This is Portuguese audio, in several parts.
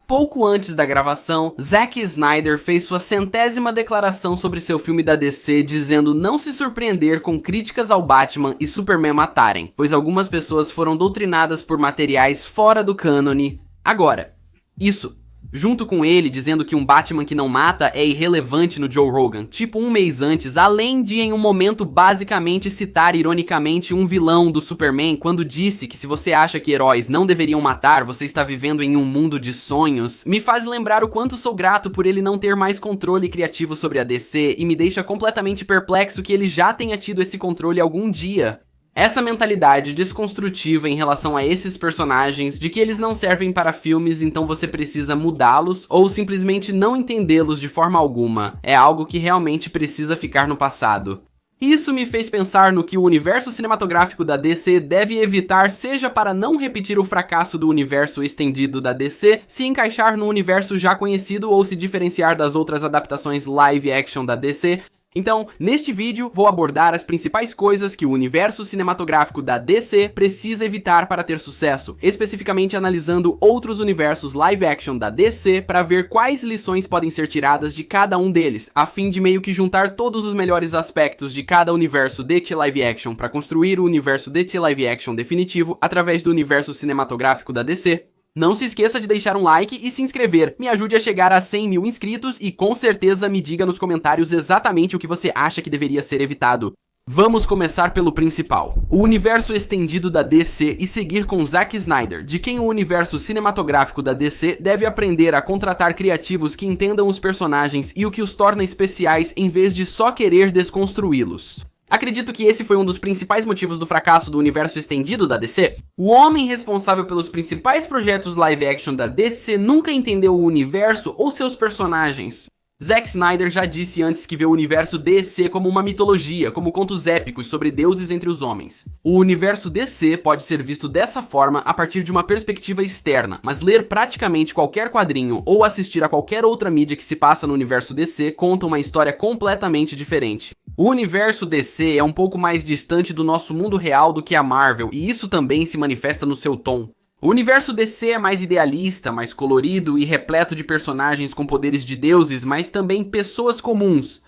Pouco antes da gravação, Zack Snyder fez sua 100ª declaração sobre seu filme da DC, dizendo não se surpreender com críticas ao Batman e Superman matarem, pois algumas pessoas foram doutrinadas por materiais fora do cânone. Agora, isso, junto com ele dizendo que um Batman que não mata é irrelevante no Joe Rogan, tipo um mês antes, além de em um momento basicamente citar ironicamente um vilão do Superman quando disse que se você acha que heróis não deveriam matar, você está vivendo em um mundo de sonhos, me faz lembrar o quanto sou grato por ele não ter mais controle criativo sobre a DC e me deixa completamente perplexo que ele já tenha tido esse controle algum dia. Essa mentalidade desconstrutiva em relação a esses personagens, de que eles não servem para filmes, então você precisa mudá-los, ou simplesmente não entendê-los de forma alguma, é algo que realmente precisa ficar no passado. Isso me fez pensar no que o universo cinematográfico da DC deve evitar, seja para não repetir o fracasso do universo estendido da DC, se encaixar no universo já conhecido ou se diferenciar das outras adaptações live action da DC. Então, neste vídeo, vou abordar as principais coisas que o universo cinematográfico da DC precisa evitar para ter sucesso, especificamente analisando outros universos live action da DC para ver quais lições podem ser tiradas de cada um deles, a fim de meio que juntar todos os melhores aspectos de cada universo de live action para construir o universo de live action definitivo através do universo cinematográfico da DC. Não se esqueça de deixar um like e se inscrever, me ajude a chegar a 100 mil inscritos e com certeza me diga nos comentários exatamente o que você acha que deveria ser evitado. Vamos começar pelo principal, o universo estendido da DC e seguir com Zack Snyder, de quem o universo cinematográfico da DC deve aprender a contratar criativos que entendam os personagens e o que os torna especiais em vez de só querer desconstruí-los. Acredito que esse foi um dos principais motivos do fracasso do universo estendido da DC. O homem responsável pelos principais projetos live action da DC nunca entendeu o universo ou seus personagens. Zack Snyder já disse antes que vê o universo DC como uma mitologia, como contos épicos sobre deuses entre os homens. O universo DC pode ser visto dessa forma a partir de uma perspectiva externa, mas ler praticamente qualquer quadrinho ou assistir a qualquer outra mídia que se passa no universo DC conta uma história completamente diferente. O universo DC é um pouco mais distante do nosso mundo real do que a Marvel, e isso também se manifesta no seu tom. O universo DC é mais idealista, mais colorido e repleto de personagens com poderes de deuses, mas também pessoas comuns.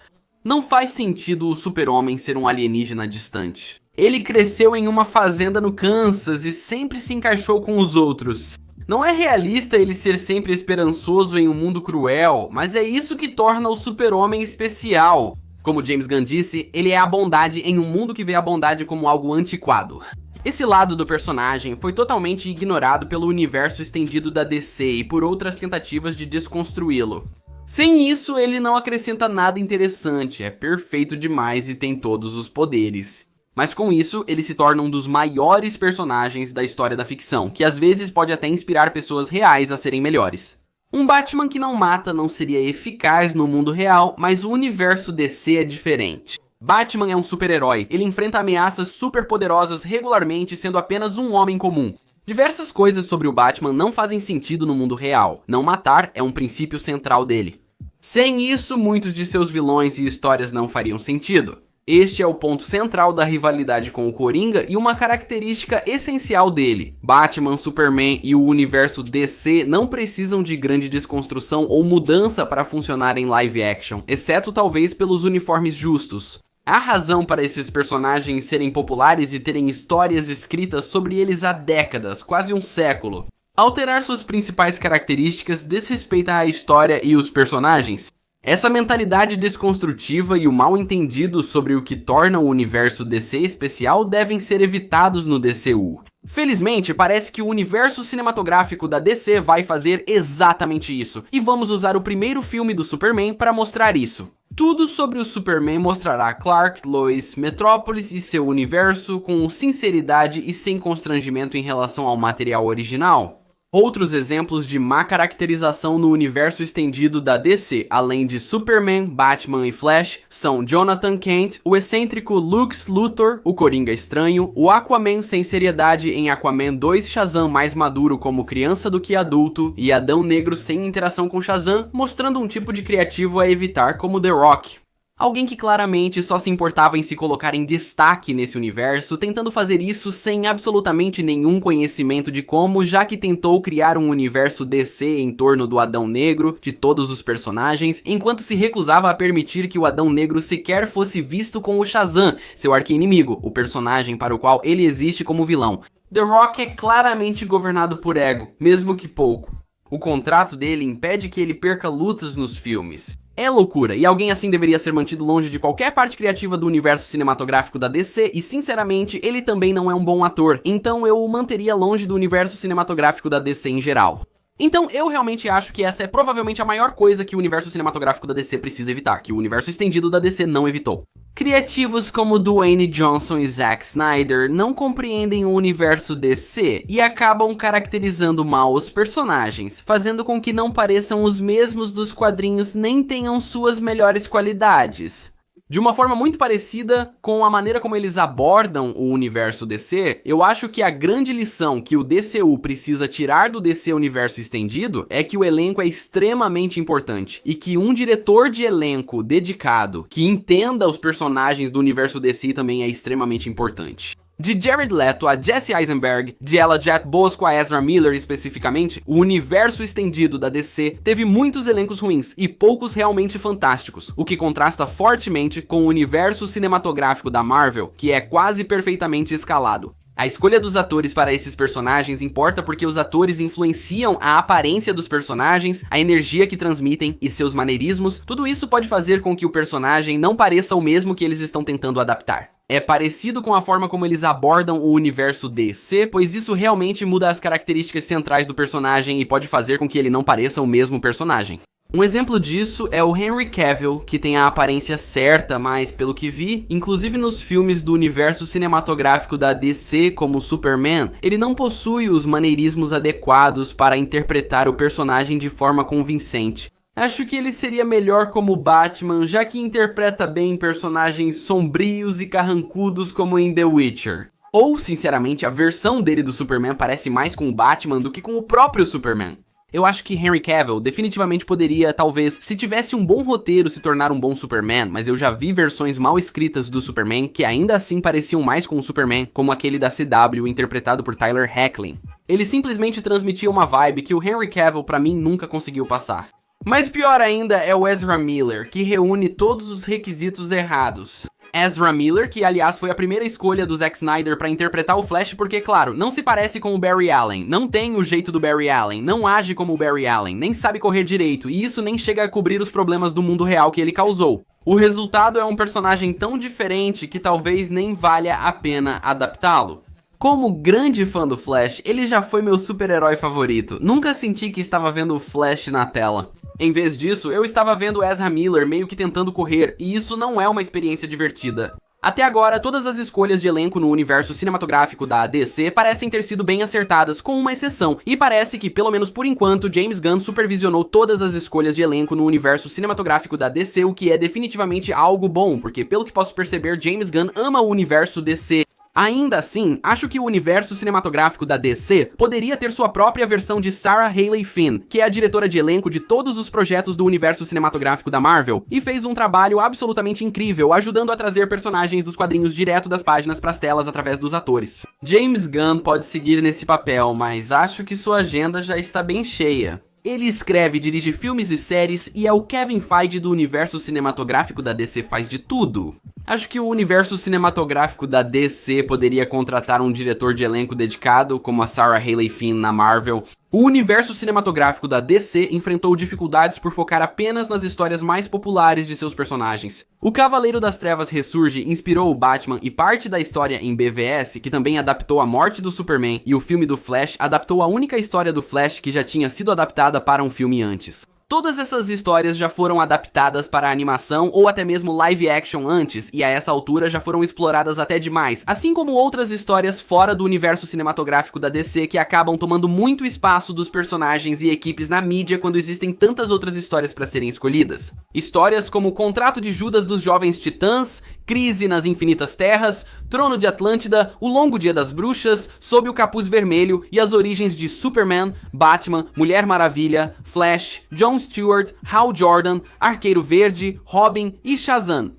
Não faz sentido o Super-Homem ser um alienígena distante. Ele cresceu em uma fazenda no Kansas e sempre se encaixou com os outros. Não é realista ele ser sempre esperançoso em um mundo cruel, mas é isso que torna o Super-Homem especial. Como James Gunn disse, ele é a bondade em um mundo que vê a bondade como algo antiquado. Esse lado do personagem foi totalmente ignorado pelo universo estendido da DC e por outras tentativas de desconstruí-lo. Sem isso, ele não acrescenta nada interessante, é perfeito demais e tem todos os poderes. Mas com isso, ele se torna um dos maiores personagens da história da ficção, que às vezes pode até inspirar pessoas reais a serem melhores. Um Batman que não mata não seria eficaz no mundo real, mas o universo DC é diferente. Batman é um super-herói, ele enfrenta ameaças super poderosas regularmente sendo apenas um homem comum. Diversas coisas sobre o Batman não fazem sentido no mundo real, não matar é um princípio central dele. Sem isso, muitos de seus vilões e histórias não fariam sentido. Este é o ponto central da rivalidade com o Coringa e uma característica essencial dele. Batman, Superman e o universo DC não precisam de grande desconstrução ou mudança para funcionar em live action, exceto talvez pelos uniformes justos. Há razão para esses personagens serem populares e terem histórias escritas sobre eles há décadas, quase um século. Alterar suas principais características desrespeita a história e os personagens. Essa mentalidade desconstrutiva e o mal entendido sobre o que torna o universo DC especial devem ser evitados no DCU. Felizmente, parece que o universo cinematográfico da DC vai fazer exatamente isso, e vamos usar o primeiro filme do Superman para mostrar isso. Tudo sobre o Superman mostrará Clark, Lois, Metrópolis e seu universo com sinceridade e sem constrangimento em relação ao material original. Outros exemplos de má caracterização no universo estendido da DC, além de Superman, Batman e Flash, são Jonathan Kent, o excêntrico Lex Luthor, o Coringa estranho, o Aquaman sem seriedade em Aquaman 2, Shazam mais maduro como criança do que adulto, e Adão Negro sem interação com Shazam, mostrando um tipo de criativo a evitar como The Rock. Alguém que claramente só se importava em se colocar em destaque nesse universo, tentando fazer isso sem absolutamente nenhum conhecimento de como, já que tentou criar um universo DC em torno do Adão Negro, de todos os personagens, enquanto se recusava a permitir que o Adão Negro sequer fosse visto com o Shazam, seu arqui-inimigo, o personagem para o qual ele existe como vilão. The Rock é claramente governado por ego, mesmo que pouco. O contrato dele impede que ele perca lutas nos filmes. É loucura, e alguém assim deveria ser mantido longe de qualquer parte criativa do universo cinematográfico da DC, e sinceramente, ele também não é um bom ator, então eu o manteria longe do universo cinematográfico da DC em geral. Então eu realmente acho que essa é provavelmente a maior coisa que o universo cinematográfico da DC precisa evitar, que o universo estendido da DC não evitou. Criativos como Dwayne Johnson e Zack Snyder não compreendem o universo DC e acabam caracterizando mal os personagens, fazendo com que não pareçam os mesmos dos quadrinhos nem tenham suas melhores qualidades. De uma forma muito parecida com a maneira como eles abordam o universo DC, eu acho que a grande lição que o DCU precisa tirar do DC Universo Estendido é que o elenco é extremamente importante e que um diretor de elenco dedicado, que entenda os personagens do universo DC também é extremamente importante. De Jared Leto a Jesse Eisenberg, de Ella Jet Bosco a Ezra Miller especificamente, o universo estendido da DC teve muitos elencos ruins e poucos realmente fantásticos, o que contrasta fortemente com o universo cinematográfico da Marvel, que é quase perfeitamente escalado. A escolha dos atores para esses personagens importa porque os atores influenciam a aparência dos personagens, a energia que transmitem e seus maneirismos. Tudo isso pode fazer com que o personagem não pareça o mesmo que eles estão tentando adaptar. É parecido com a forma como eles abordam o universo DC, pois isso realmente muda as características centrais do personagem e pode fazer com que ele não pareça o mesmo personagem. Um exemplo disso é o Henry Cavill, que tem a aparência certa, mas pelo que vi, inclusive nos filmes do universo cinematográfico da DC como Superman, ele não possui os maneirismos adequados para interpretar o personagem de forma convincente. Acho que ele seria melhor como Batman, já que interpreta bem personagens sombrios e carrancudos como em The Witcher. Ou, sinceramente, a versão dele do Superman parece mais com o Batman do que com o próprio Superman. Eu acho que Henry Cavill definitivamente poderia, talvez, se tivesse um bom roteiro, se tornar um bom Superman, mas eu já vi versões mal escritas do Superman que ainda assim pareciam mais com o Superman, como aquele da CW interpretado por Tyler Hoechlin. Ele simplesmente transmitia uma vibe que o Henry Cavill pra mim nunca conseguiu passar. Mas pior ainda é o Ezra Miller, que reúne todos os requisitos errados. Ezra Miller, que aliás foi a primeira escolha do Zack Snyder para interpretar o Flash porque, claro, não se parece com o Barry Allen, não tem o jeito do Barry Allen, não age como o Barry Allen, nem sabe correr direito, e isso nem chega a cobrir os problemas do mundo real que ele causou. O resultado é um personagem tão diferente que talvez nem valha a pena adaptá-lo. Como grande fã do Flash, ele já foi meu super-herói favorito, nunca senti que estava vendo o Flash na tela. Em vez disso, eu estava vendo Ezra Miller meio que tentando correr, e isso não é uma experiência divertida. Até agora, todas as escolhas de elenco no universo cinematográfico da DC parecem ter sido bem acertadas, com uma exceção, e parece que, pelo menos por enquanto, James Gunn supervisionou todas as escolhas de elenco no universo cinematográfico da DC, o que é definitivamente algo bom, porque pelo que posso perceber, James Gunn ama o universo DC. Ainda assim, acho que o universo cinematográfico da DC poderia ter sua própria versão de Sarah Haley Finn, que é a diretora de elenco de todos os projetos do universo cinematográfico da Marvel, e fez um trabalho absolutamente incrível, ajudando a trazer personagens dos quadrinhos direto das páginas para as telas através dos atores. James Gunn pode seguir nesse papel, mas acho que sua agenda já está bem cheia. Ele escreve e dirige filmes e séries e é o Kevin Feige do universo cinematográfico da DC faz de tudo. Acho que o universo cinematográfico da DC poderia contratar um diretor de elenco dedicado, como a Sarah Haley Finn na Marvel. O universo cinematográfico da DC enfrentou dificuldades por focar apenas nas histórias mais populares de seus personagens. O Cavaleiro das Trevas Ressurge inspirou o Batman e parte da história em BVS, que também adaptou a morte do Superman, e o filme do Flash adaptou a única história do Flash que já tinha sido adaptada para um filme antes. Todas essas histórias já foram adaptadas para animação ou até mesmo live action antes, e a essa altura já foram exploradas até demais, assim como outras histórias fora do universo cinematográfico da DC que acabam tomando muito espaço dos personagens e equipes na mídia quando existem tantas outras histórias para serem escolhidas. Histórias como o Contrato de Judas dos Jovens Titãs, Crise nas Infinitas Terras, Trono de Atlântida, O Longo Dia das Bruxas, Sob o Capuz Vermelho e as origens de Superman, Batman, Mulher Maravilha, Flash, Jon Stewart, Hal Jordan, Arqueiro Verde, Robin e Shazam.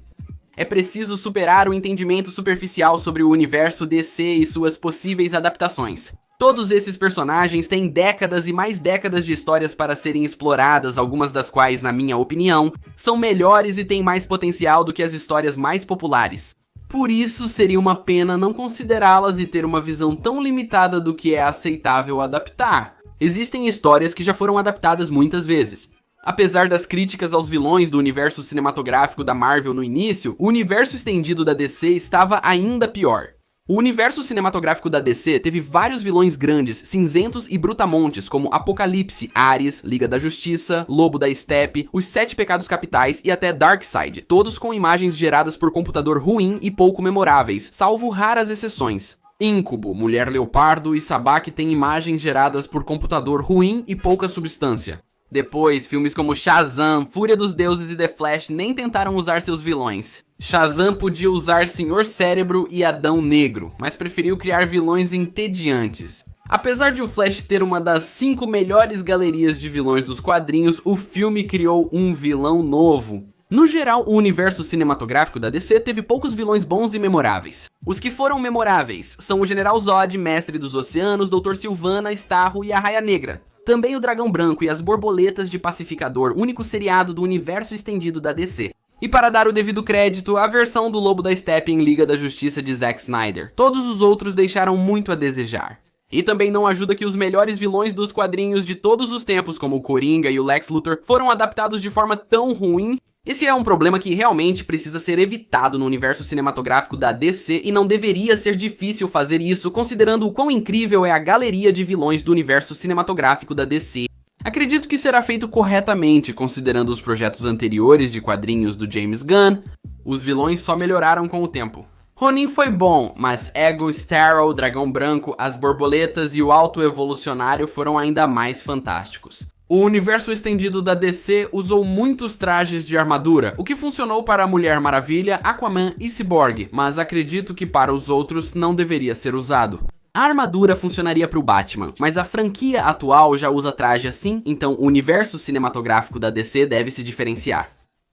É preciso superar o entendimento superficial sobre o universo DC e suas possíveis adaptações. Todos esses personagens têm décadas e mais décadas de histórias para serem exploradas, algumas das quais, na minha opinião, são melhores e têm mais potencial do que as histórias mais populares. Por isso, seria uma pena não considerá-las e ter uma visão tão limitada do que é aceitável adaptar. Existem histórias que já foram adaptadas muitas vezes. Apesar das críticas aos vilões do universo cinematográfico da Marvel no início, o universo estendido da DC estava ainda pior. O universo cinematográfico da DC teve vários vilões grandes, cinzentos e brutamontes, como Apocalipse, Ares, Liga da Justiça, Lobo da Steppe, os Sete Pecados Capitais e até Darkseid, todos com imagens geradas por computador ruim e pouco memoráveis, salvo raras exceções. Incubo, Mulher Leopardo e Sabbac têm imagens geradas por computador ruim e pouca substância. Depois, filmes como Shazam, Fúria dos Deuses e The Flash nem tentaram usar seus vilões. Shazam podia usar Senhor Cérebro e Adão Negro, mas preferiu criar vilões entediantes. Apesar de o Flash ter uma das 5 melhores galerias de vilões dos quadrinhos, o filme criou um vilão novo. No geral, o universo cinematográfico da DC teve poucos vilões bons e memoráveis. Os que foram memoráveis são o General Zod, Mestre dos Oceanos, Dr. Sivana, Starro e a Raia Negra. Também o Dragão Branco e as Borboletas de Pacificador, único seriado do universo estendido da DC. E para dar o devido crédito, a versão do Lobo da Steppe em Liga da Justiça de Zack Snyder. Todos os outros deixaram muito a desejar. E também não ajuda que os melhores vilões dos quadrinhos de todos os tempos, como o Coringa e o Lex Luthor, foram adaptados de forma tão ruim. Esse é um problema que realmente precisa ser evitado no universo cinematográfico da DC e não deveria ser difícil fazer isso, considerando o quão incrível é a galeria de vilões do universo cinematográfico da DC. Acredito que será feito corretamente, considerando os projetos anteriores de quadrinhos do James Gunn. Os vilões só melhoraram com o tempo. Ronin foi bom, mas Ego, Starro, Dragão Branco, as Borboletas e o Alto Evolucionário foram ainda mais fantásticos. O universo estendido da DC usou muitos trajes de armadura, o que funcionou para a Mulher Maravilha, Aquaman e Cyborg, mas acredito que para os outros não deveria ser usado. A armadura funcionaria para o Batman, mas a franquia atual já usa traje assim, então o universo cinematográfico da DC deve se diferenciar.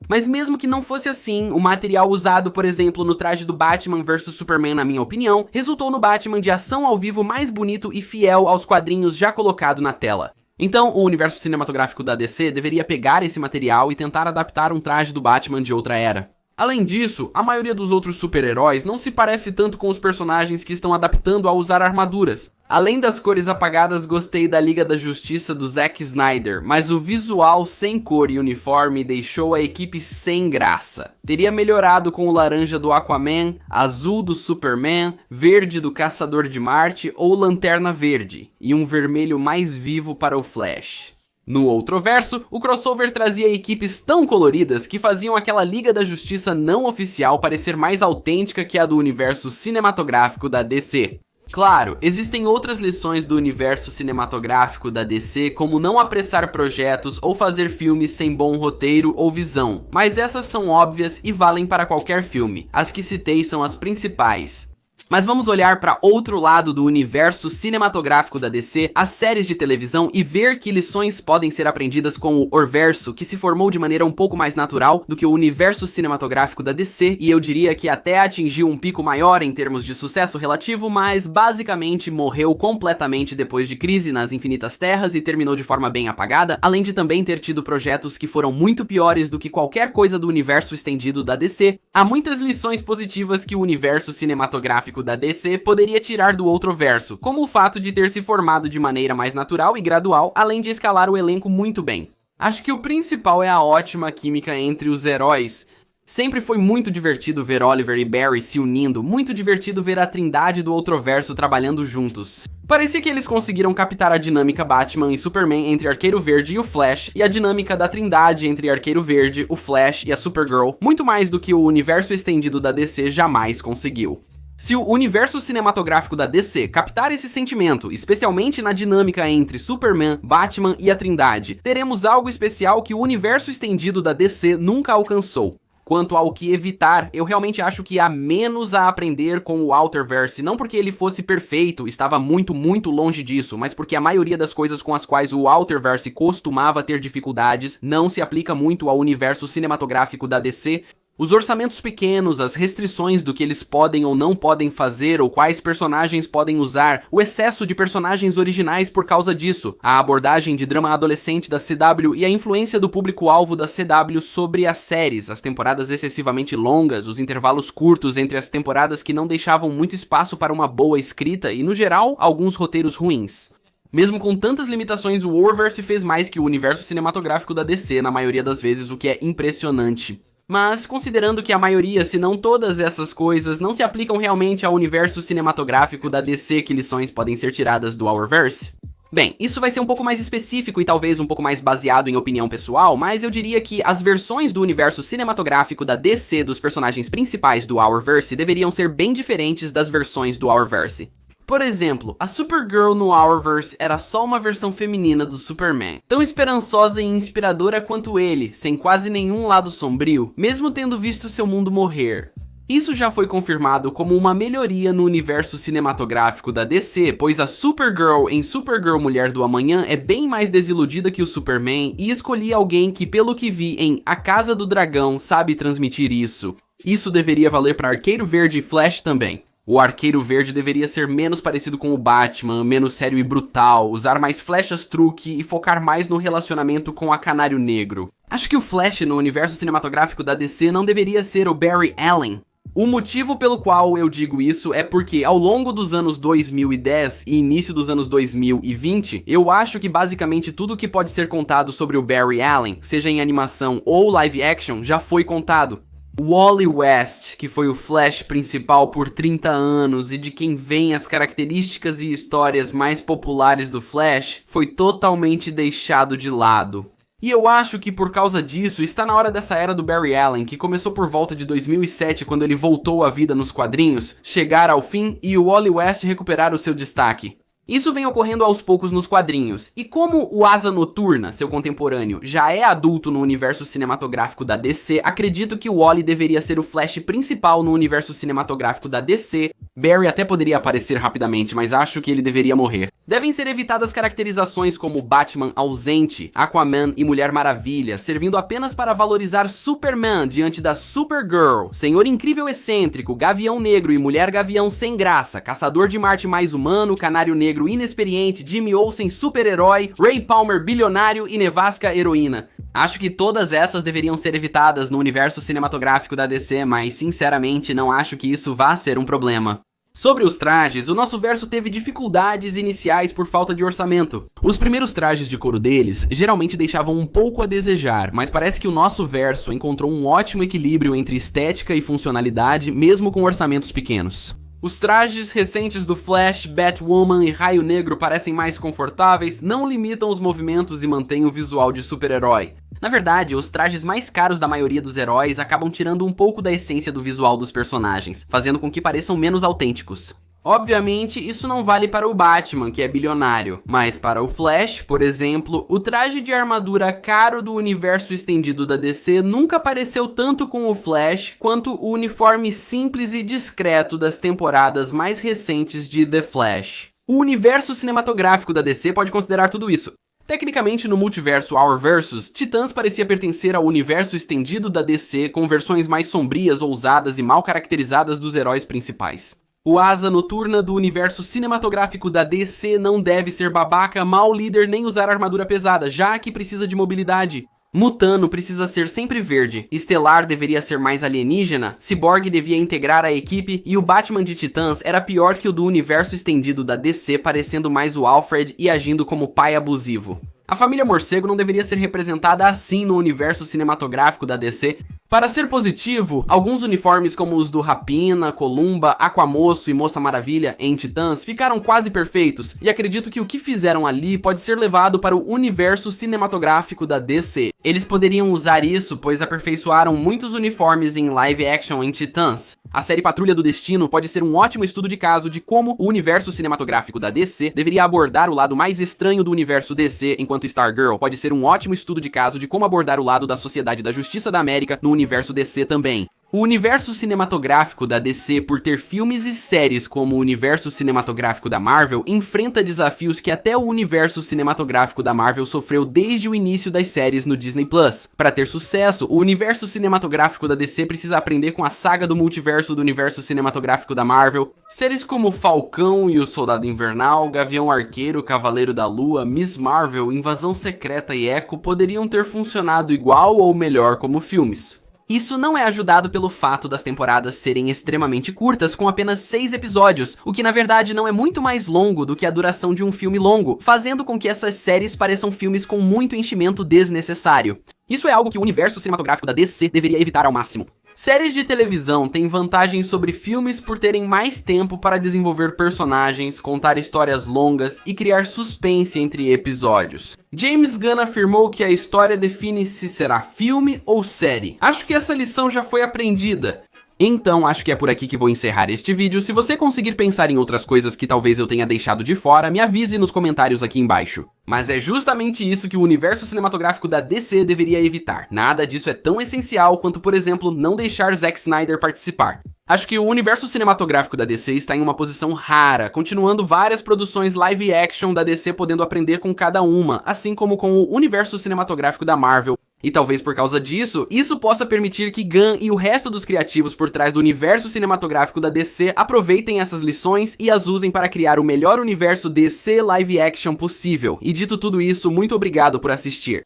Mas mesmo que não fosse assim, o material usado, por exemplo, no traje do Batman vs Superman, na minha opinião, resultou no Batman de ação ao vivo mais bonito e fiel aos quadrinhos já colocado na tela. Então, o universo cinematográfico da DC deveria pegar esse material e tentar adaptar um traje do Batman de outra era. Além disso, a maioria dos outros super-heróis não se parece tanto com os personagens que estão adaptando a usar armaduras. Além das cores apagadas, gostei da Liga da Justiça do Zack Snyder, mas o visual sem cor e uniforme deixou a equipe sem graça. Teria melhorado com o laranja do Aquaman, azul do Superman, verde do Caçador de Marte ou Lanterna Verde, e um vermelho mais vivo para o Flash. No outro verso, o crossover trazia equipes tão coloridas que faziam aquela Liga da Justiça não oficial parecer mais autêntica que a do universo cinematográfico da DC. Claro, existem outras lições do universo cinematográfico da DC, como não apressar projetos ou fazer filmes sem bom roteiro ou visão, mas essas são óbvias e valem para qualquer filme. As que citei são as principais. Mas vamos olhar para outro lado do universo cinematográfico da DC, as séries de televisão, e ver que lições podem ser aprendidas com o Orverso, que se formou de maneira um pouco mais natural do que o universo cinematográfico da DC, e eu diria que até atingiu um pico maior em termos de sucesso relativo, mas basicamente morreu completamente depois de Crise nas Infinitas Terras e terminou de forma bem apagada, além de também ter tido projetos que foram muito piores do que qualquer coisa do universo estendido da DC. Há muitas lições positivas que o universo cinematográfico da DC poderia tirar do outro verso, como o fato de ter se formado de maneira mais natural e gradual, além de escalar o elenco muito bem. Acho que o principal é a ótima química entre os heróis. Sempre foi muito divertido ver Oliver e Barry se unindo, muito divertido ver a trindade do Outroverso trabalhando juntos. Parecia que eles conseguiram captar a dinâmica Batman e Superman entre Arqueiro Verde e o Flash, e a dinâmica da trindade entre Arqueiro Verde, o Flash e a Supergirl, muito mais do que o universo estendido da DC jamais conseguiu. Se o universo cinematográfico da DC captar esse sentimento, especialmente na dinâmica entre Superman, Batman e a Trindade, teremos algo especial que o universo estendido da DC nunca alcançou. Quanto ao que evitar, eu realmente acho que há menos a aprender com o Outerverse, não porque ele fosse perfeito, estava muito longe disso, mas porque a maioria das coisas com as quais o Outerverse costumava ter dificuldades não se aplica muito ao universo cinematográfico da DC. Os orçamentos pequenos, as restrições do que eles podem ou não podem fazer, ou quais personagens podem usar, o excesso de personagens originais por causa disso, a abordagem de drama adolescente da CW e a influência do público-alvo da CW sobre as séries, as temporadas excessivamente longas, os intervalos curtos entre as temporadas que não deixavam muito espaço para uma boa escrita e, no geral, alguns roteiros ruins. Mesmo com tantas limitações, o Horrorverse fez mais que o universo cinematográfico da DC na maioria das vezes, o que é impressionante. Mas, considerando que a maioria, se não todas essas coisas, não se aplicam realmente ao universo cinematográfico da DC, que lições podem ser tiradas do Horrorverse? Bem, isso vai ser um pouco mais específico e talvez um pouco mais baseado em opinião pessoal, mas eu diria que as versões do universo cinematográfico da DC dos personagens principais do Horrorverse deveriam ser bem diferentes das versões do Horrorverse. Por exemplo, a Supergirl no Horrorverse era só uma versão feminina do Superman, tão esperançosa e inspiradora quanto ele, sem quase nenhum lado sombrio, mesmo tendo visto seu mundo morrer. Isso já foi confirmado como uma melhoria no universo cinematográfico da DC, pois a Supergirl em Supergirl Mulher do Amanhã é bem mais desiludida que o Superman e escolhi alguém que, pelo que vi em A Casa do Dragão, sabe transmitir isso. Isso deveria valer para Arqueiro Verde e Flash também. O Arqueiro Verde deveria ser menos parecido com o Batman, menos sério e brutal, usar mais flechas truque e focar mais no relacionamento com a Canário Negro. Acho que o Flash no universo cinematográfico da DC não deveria ser o Barry Allen. O motivo pelo qual eu digo isso é porque ao longo dos anos 2010 e início dos anos 2020, eu acho que basicamente tudo que pode ser contado sobre o Barry Allen, seja em animação ou live action, já foi contado. Wally West, que foi o Flash principal por 30 anos e de quem vem as características e histórias mais populares do Flash, foi totalmente deixado de lado. E eu acho que por causa disso, está na hora dessa era do Barry Allen, que começou por volta de 2007 quando ele voltou à vida nos quadrinhos, chegar ao fim e o Wally West recuperar o seu destaque. Isso vem ocorrendo aos poucos nos quadrinhos, e como o Asa Noturna, seu contemporâneo, já é adulto no universo cinematográfico da DC, acredito que o Wally deveria ser o Flash principal no universo cinematográfico da DC. Barry até poderia aparecer rapidamente, mas acho que ele deveria morrer. Devem ser evitadas caracterizações como Batman ausente, Aquaman e Mulher Maravilha, servindo apenas para valorizar Superman diante da Supergirl, Senhor Incrível Excêntrico, Gavião Negro e Mulher Gavião sem graça, Caçador de Marte mais humano, Canário Negro inexperiente, Jimmy Olsen super-herói, Ray Palmer bilionário e Nevasca heroína. Acho que todas essas deveriam ser evitadas no universo cinematográfico da DC, mas sinceramente não acho que isso vá ser um problema. Sobre os trajes, o nosso verso teve dificuldades iniciais por falta de orçamento. Os primeiros trajes de couro deles geralmente deixavam um pouco a desejar, mas parece que o nosso verso encontrou um ótimo equilíbrio entre estética e funcionalidade, mesmo com orçamentos pequenos. Os trajes recentes do Flash, Batwoman e Raio Negro parecem mais confortáveis, não limitam os movimentos e mantêm o visual de super-herói. Na verdade, os trajes mais caros da maioria dos heróis acabam tirando um pouco da essência do visual dos personagens, fazendo com que pareçam menos autênticos. Obviamente, isso não vale para o Batman, que é bilionário, mas para o Flash, por exemplo, o traje de armadura caro do universo estendido da DC nunca pareceu tanto com o Flash quanto o uniforme simples e discreto das temporadas mais recentes de The Flash. O universo cinematográfico da DC pode considerar tudo isso. Tecnicamente, no multiverso Horrorverse, Titãs parecia pertencer ao universo estendido da DC com versões mais sombrias, ousadas e mal caracterizadas dos heróis principais. O Asa Noturna do universo cinematográfico da DC não deve ser babaca, mau líder nem usar armadura pesada, já que precisa de mobilidade. Mutano precisa ser sempre verde, Estelar deveria ser mais alienígena, Cyborg devia integrar a equipe e o Batman de Titãs era pior que o do universo estendido da DC, parecendo mais o Alfred e agindo como pai abusivo. A família Morcego não deveria ser representada assim no universo cinematográfico da DC. Para ser positivo, alguns uniformes como os do Rapina, Columba, Aquamoço e Moça Maravilha em Titãs ficaram quase perfeitos, e acredito que o que fizeram ali pode ser levado para o universo cinematográfico da DC. Eles poderiam usar isso, pois aperfeiçoaram muitos uniformes em live action em Titãs. A série Patrulha do Destino pode ser um ótimo estudo de caso de como o universo cinematográfico da DC deveria abordar o lado mais estranho do universo DC, enquanto Stargirl pode ser um ótimo estudo de caso de como abordar o lado da Sociedade da Justiça da América no universo DC também. O universo cinematográfico da DC, por ter filmes e séries como o universo cinematográfico da Marvel, enfrenta desafios que até o universo cinematográfico da Marvel sofreu desde o início das séries no Disney Plus. Para ter sucesso, o universo cinematográfico da DC precisa aprender com a saga do multiverso do universo cinematográfico da Marvel. Séries como Falcão e o Soldado Invernal, Gavião Arqueiro, Cavaleiro da Lua, Miss Marvel, Invasão Secreta e Echo poderiam ter funcionado igual ou melhor como filmes. Isso não é ajudado pelo fato das temporadas serem extremamente curtas, com apenas 6 episódios, o que na verdade não é muito mais longo do que a duração de um filme longo, fazendo com que essas séries pareçam filmes com muito enchimento desnecessário. Isso é algo que o universo cinematográfico da DC deveria evitar ao máximo. Séries de televisão têm vantagens sobre filmes por terem mais tempo para desenvolver personagens, contar histórias longas e criar suspense entre episódios. James Gunn afirmou que a história define se será filme ou série. Acho que essa lição já foi aprendida. Então acho que é por aqui que vou encerrar este vídeo. Se você conseguir pensar em outras coisas que talvez eu tenha deixado de fora, me avise nos comentários aqui embaixo. Mas é justamente isso que o universo cinematográfico da DC deveria evitar. Nada disso é tão essencial quanto, por exemplo, não deixar Zack Snyder participar. Acho que o universo cinematográfico da DC está em uma posição rara, continuando várias produções live action da DC podendo aprender com cada uma, assim como com o universo cinematográfico da Marvel. E talvez por causa disso, isso possa permitir que Gunn e o resto dos criativos por trás do universo cinematográfico da DC aproveitem essas lições e as usem para criar o melhor universo DC live action possível. E dito tudo isso, muito obrigado por assistir.